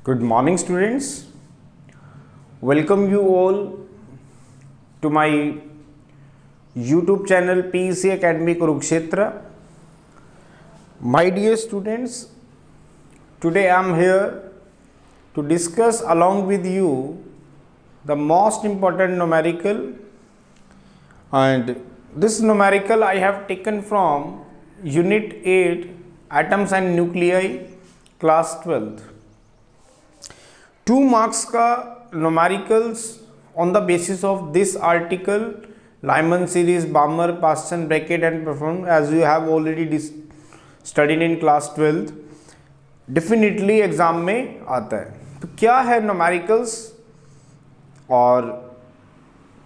Good morning, students. Welcome you all to my YouTube channel PEC Academy Kurukshetra. My dear students, today I am here to discuss along with you the most important numerical, and this numerical I have taken from Unit 8 Atoms and Nuclei, Class 12th. 2 marks का numericals on the basis of this article, Lyman series, Balmer, Paschen, Brackett and performed, as you have already studied in class 12th, definitely exam में आता है. तो क्या है numericals और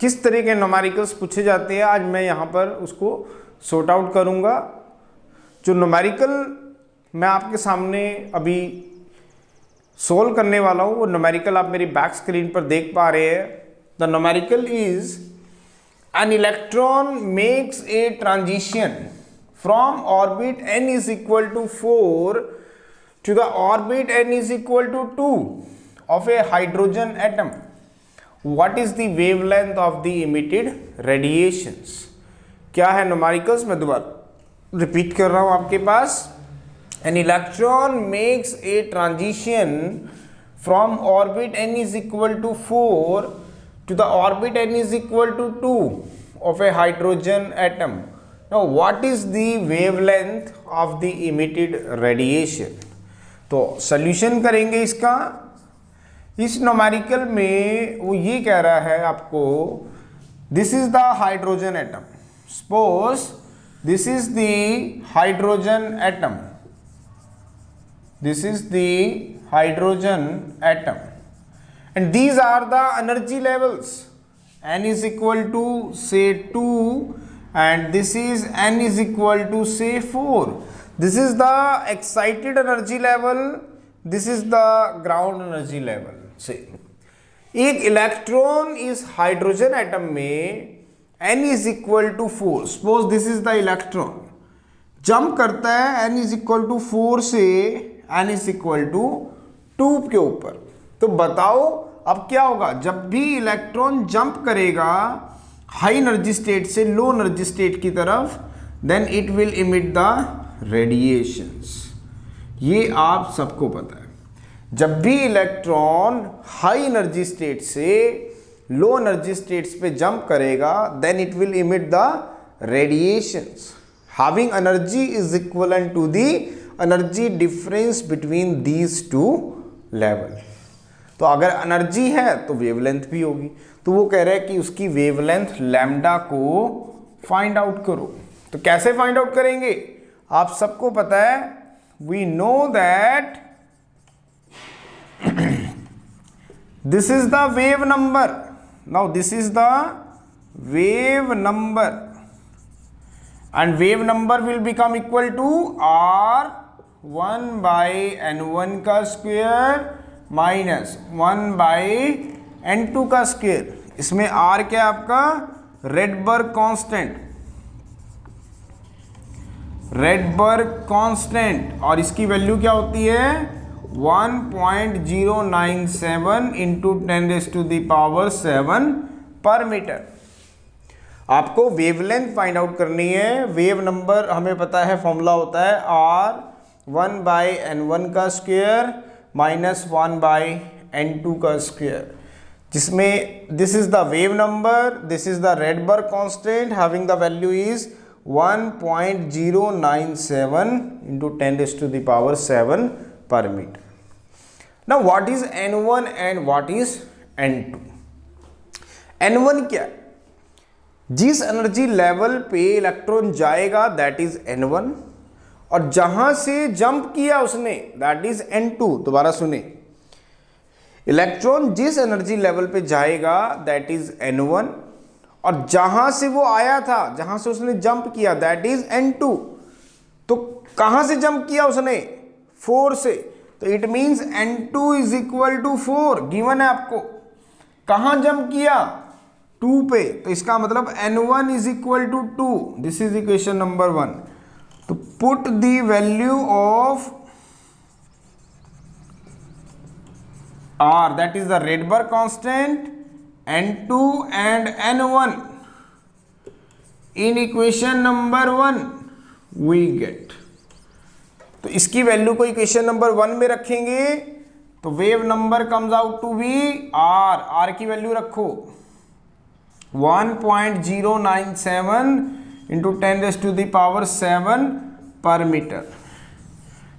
किस तरह के numericals पूछे जाते हैं, आज मैं यहाँ पर उसको sort out करूँगा. जो numerical मैं आपके सामने अभी सोल्व करने वाला हूँ वो न्यूमेरिकल आप मेरी बैक स्क्रीन पर देख पा रहे हैं. The numerical is an electron makes a transition from orbit n is equal to 4 to the orbit n is equal to 2 of a hydrogen atom. What is the wavelength of the emitted radiations. क्या है numericals, मैं दोबारा repeat कर रहा हूँ आपके पास. An electron makes a transition from orbit n is equal to 4 to the orbit n is equal to 2 of a hydrogen atom. Now what is the wavelength of the emitted radiation? तो solution करेंगे इसका. इस numerical में वो ये कह रहा है आपको, this is the hydrogen atom. Suppose this is the hydrogen atom. This is the hydrogen atom and these are the energy levels. N is equal to say 2 and this is N is equal to say 4. This is the excited energy level, this is the ground energy level. Say एक electron इस hydrogen atom में N is equal to 4. Suppose this is the electron jump करता है n is equal to 4 से n is equal to 2 के ऊपर. तो बताओ अब क्या होगा जब भी इलेक्ट्रॉन जंप करेगा हाई एनर्जी स्टेट से लो एनर्जी स्टेट की तरफ, then it will emit the radiations. ये आप सबको पता है. जब भी इलेक्ट्रॉन हाई एनर्जी स्टेट से लो एनर्जी स्टेट्स पे जंप करेगा then it will emit the radiations. Having energy is equivalent to the energy difference between these two level. तो अगर एनर्जी है तो वेवलेंथ भी होगी. तो वो कह रहे हैं कि उसकी वेवलेंथ लैम्डा को फाइंड आउट करो. तो कैसे फाइंड आउट करेंगे आप सबको पता है. We know that this is the wave number. Now this is the wave number and wave number will become equal to r1 by n1 का स्क्वायर माइनस 1 by n2 का स्क्वायर. इसमें r क्या है आपका रेडबर्ग कांस्टेंट. रेडबर्ग कांस्टेंट और इसकी value क्या होती है 1.097 इंटू 10⁻⁷ पर मीटर. आपको वेवलेंथ फाइंड आउट करनी है. वेव नंबर हमें पता है फॉर्मूला होता है r1 बाई n1 का स्क्वायर माइनस 1 बाई n2 का स्क्वायर, जिसमें this is the wave number, this is the Rydberg constant having the value is 1.097 into 10⁻⁷ per metre. Now what is n1 and what is n2. n1 क्या है, जिस energy level पे electron जाएगा that is n1 और जहां से jump किया उसने दैट इज n2. दोबारा सुने, इलेक्ट्रॉन जिस एनर्जी लेवल पे जाएगा दैट इज n1 और जहां से वो आया था जहां से उसने जंप किया दैट इज n2. तो कहां से जंप किया उसने 4 से, तो it means n2 is equal to 4 given है आपको. कहां जंप किया 2 पे, तो इसका मतलब n1 is equal to 2. This is equation number 1. तो put the value of R, that is the Rydberg constant, N2 and N1 in equation number 1 we get. तो इसकी वैल्यू को इक्वेशन नंबर 1 में रखेंगे तो wave number comes out to be R. R की वैल्यू रखो 1.097 into 10 raised to the power 7 per meter.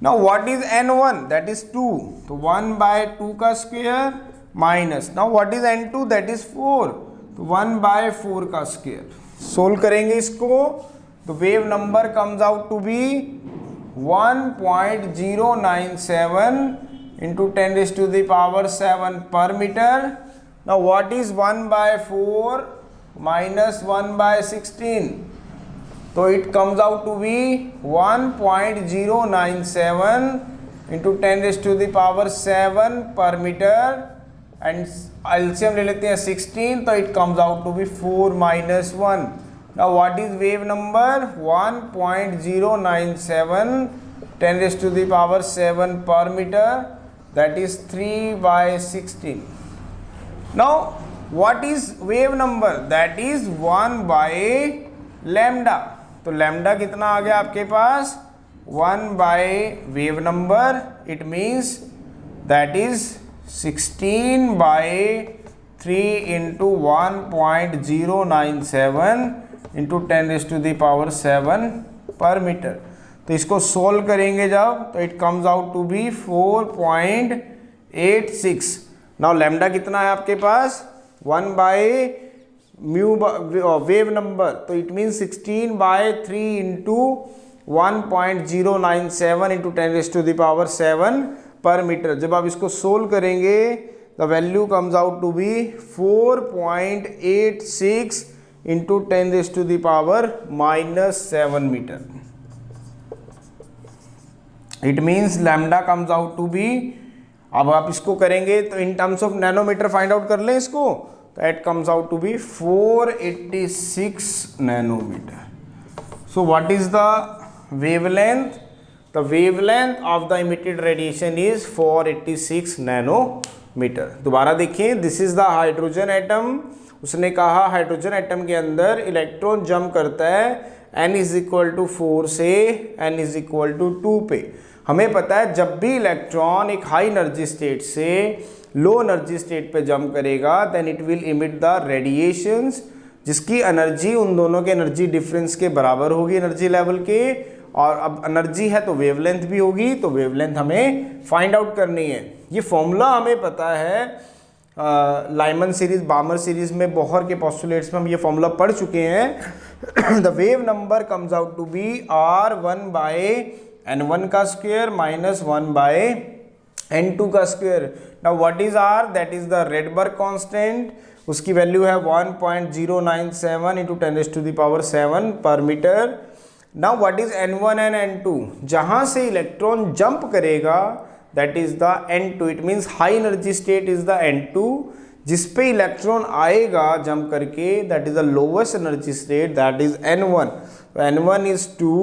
Now what is N1? That is 2. So 1 by 2 का square minus. Now what is N2? That is 4. तो 1 by 4 का square. Solve करेंगे इसको तो wave number comes out to be 1.097 into 10 raised to the power 7 per meter. Now what is 1 by 4 minus 1 by 16? So it comes out to be 1.097 into 10 raised to the power 7 per meter and LCM ले लेते हैं 16 तो it comes out to be 4 minus 1. Now what is wave number? 1.097 10 raised to the power 7 per meter, that is 3 by 16. Now what is wave number? That is 1 by lambda. तो lambda कितना आ गया आपके पास 1 by wave number, it means that is 16 by 3 into 1.097 into 10 raised to the power 7 per meter. तो इसको solve करेंगे जब तो it comes out to be 4.86. Now lambda कितना है आपके पास 1 by म्यू वेव नंबर तो it means 16 by 3 into 1.097 into 10 raised to the power 7 per metre. जब आप इसको सोल्व करेंगे the value comes out to be 4.86 into 10 raised to the power -7 metre. It means lambda comes out to be, अब आप इसको करेंगे तो in terms of nanometre find out कर लें इसको तो it comes out to be 486 nanometre. So what is the wavelength? The wavelength of the emitted radiation is 486 nanometre. दोबारा देखिए, this is the hydrogen atom. उसने कहा हाइड्रोजन एटम के अंदर इलेक्ट्रॉन जंप करता है n इज इक्वल टू 4 से n is equal to 2 पे. हमें पता है जब भी इलेक्ट्रॉन एक हाई एनर्जी स्टेट से लो एनर्जी स्टेट पे जंप करेगा then it will emit the radiations जिसकी एनर्जी उन दोनों के एनर्जी डिफरेंस के बराबर होगी एनर्जी लेवल के. और अब एनर्जी है तो वेवलेंथ भी होगी, तो वेवलेंथ हमें फाइंड आउट करनी है. ये फॉर्मूला हमें पता है लाइमन सीरीज बामर सीरीज में बोहर के पोस्टुलेट्स में हम ये फॉर्मूला पढ़ चुके हैं. The wave number comes out to be R1 by N1 का स्क्वायर माइनस 1 बाय N2 का square. Now what is R? That is the Rydberg constant. उसकी वैल्यू है 1.097 into 10 raised to the power 7 per metre. Now what is N1 and N2? जहां से electron jump करेगा that is the N2. It means high energy state is the N2. जिस पे electron आएगा jump करके that is the lowest energy state that is N1. N1 is 2,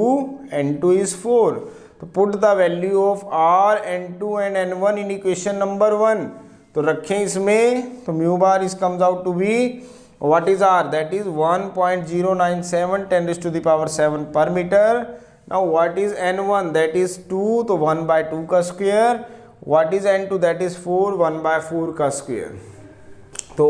N2 is 4. तो put the value of R, N2 and N1 in equation number 1. तो रखें इसमें तो mu bar is comes out to be what is R? That is 1.097 10 raised to the power 7 per metre. Now what is N1? That is 2 तो 1 by 2 का square. What is N2? That is 4 1 by 4 का square. तो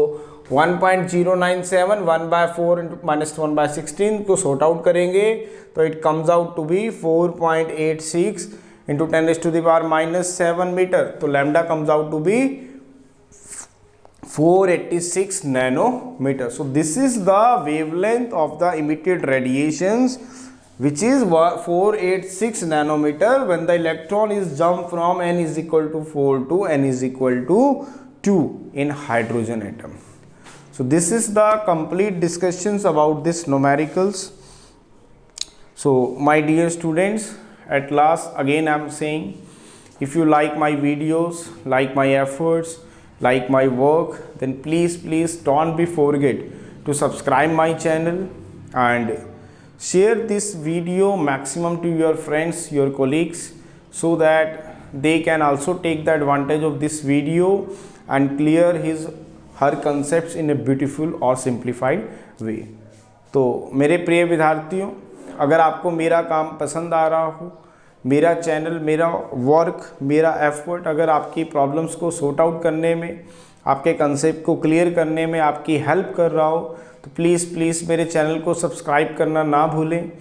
1.097 1 by 4 into -1 by 16 को sort out करेंगे तो it comes out to be 4.86 into 10 raised to the power -7 metre. तो lambda comes out to be 486 nanometer. So this is the wavelength of the emitted radiations which is 486 nanometer when the electron is jumped from n is equal to 4 to n is equal to 2 in hydrogen atom. So this is the complete discussions about this numericals. So my dear students, at last again I am saying, if you like my videos, like my efforts, like my work, then please don't be forget to subscribe my channel and share this video maximum to your friends, your colleagues, so that they can also take the advantage of this video and clear his her concepts in a beautiful or simplified way। तो मेरे प्रिय विद्यार्थियों, अगर आपको मेरा काम पसंद आ रहा हो, मेरा चैनल, मेरा वर्क, मेरा एफर्ट अगर आपकी प्रॉब्लम्स को सॉर्ट आउट करने में, आपके कंसेप्ट को क्लियर करने में आपकी हेल्प कर रहा हो, तो प्लीज़ मेरे चैनल को सब्सक्राइब करना ना भूलें।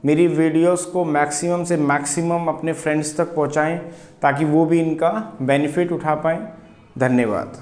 मेरी वीडियोस को मैक्सिमम से मैक्सिमम अपने फ्रेंड्स तक पहुंचाएं ताकि वो भी इनका बेनिफिट उठा पाएँ। धन्यवाद।